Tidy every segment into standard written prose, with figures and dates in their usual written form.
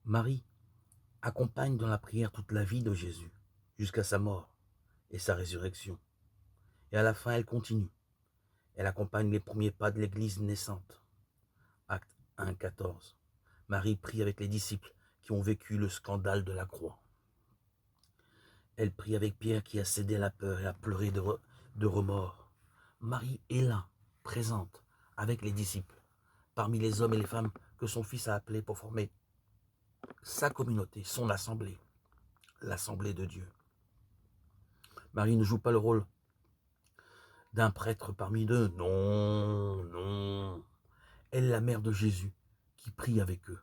Marie accompagne dans la prière toute la vie de Jésus, jusqu'à sa mort et sa résurrection. Et à la fin, elle continue. Elle accompagne les premiers pas de l'Église naissante. Acte 1, 14. Marie prie avec les disciples qui ont vécu le scandale de la croix. Elle prie avec Pierre qui a cédé à la peur et a pleuré de remords. Marie est là, présente, avec les disciples, parmi les hommes et les femmes que son Fils a appelés pour former sa communauté, son assemblée, l'assemblée de Dieu. Marie ne joue pas le rôle d'un prêtre parmi eux, non, non. Elle est la mère de Jésus qui prie avec eux,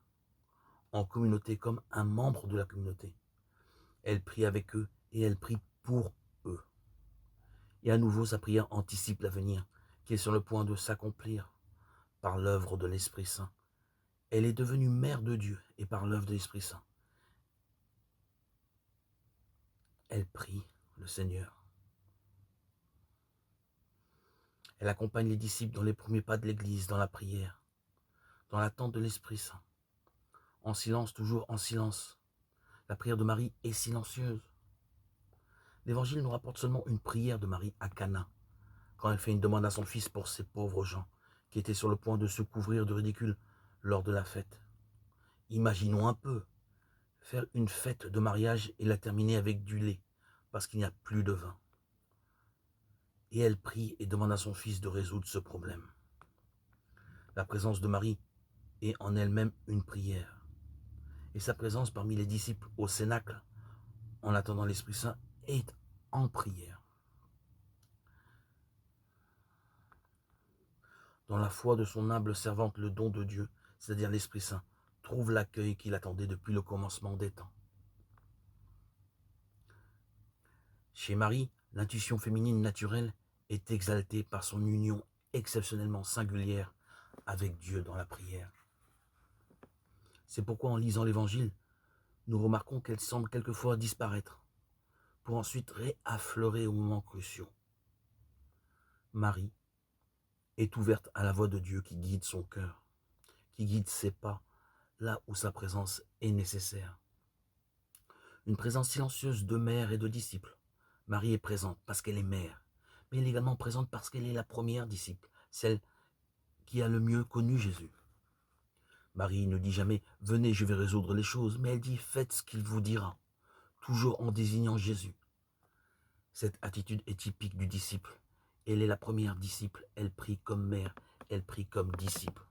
en communauté comme un membre de la communauté. Elle prie avec eux et elle prie pour eux. Et à nouveau, sa prière anticipe l'avenir qui est sur le point de s'accomplir par l'œuvre de l'Esprit Saint. Elle est devenue mère de Dieu et par l'œuvre de l'Esprit Saint. Elle prie le Seigneur. Elle accompagne les disciples dans les premiers pas de l'Église, dans la prière, dans l'attente de l'Esprit Saint. En silence, toujours en silence. La prière de Marie est silencieuse. L'Évangile nous rapporte seulement une prière de Marie à Cana, quand elle fait une demande à son fils pour ces pauvres gens qui étaient sur le point de se couvrir de ridicule lors de la fête. Imaginons un peu, faire une fête de mariage et la terminer avec du lait, parce qu'il n'y a plus de vin. Et elle prie et demande à son fils de résoudre ce problème. La présence de Marie est en elle-même une prière. Et sa présence parmi les disciples au Cénacle, en attendant l'Esprit Saint, est en prière. Dans la foi de son humble servante, le don de Dieu, c'est-à-dire l'Esprit Saint, trouve l'accueil qu'il attendait depuis le commencement des temps. Chez Marie, l'intuition féminine naturelle est exaltée par son union exceptionnellement singulière avec Dieu dans la prière. C'est pourquoi en lisant l'Évangile, nous remarquons qu'elle semble quelquefois disparaître, pour ensuite réaffleurer au moment cruciaux. Marie est ouverte à la voix de Dieu qui guide son cœur, qui guide ses pas là où sa présence est nécessaire. Une présence silencieuse de mère et de disciples. Marie est présente parce qu'elle est mère, mais elle est également présente parce qu'elle est la première disciple, celle qui a le mieux connu Jésus. Marie ne dit jamais « Venez, je vais résoudre les choses », mais elle dit « Faites ce qu'il vous dira », toujours en désignant Jésus. Cette attitude est typique du disciple. Elle est la première disciple, elle prie comme mère, elle prie comme disciple.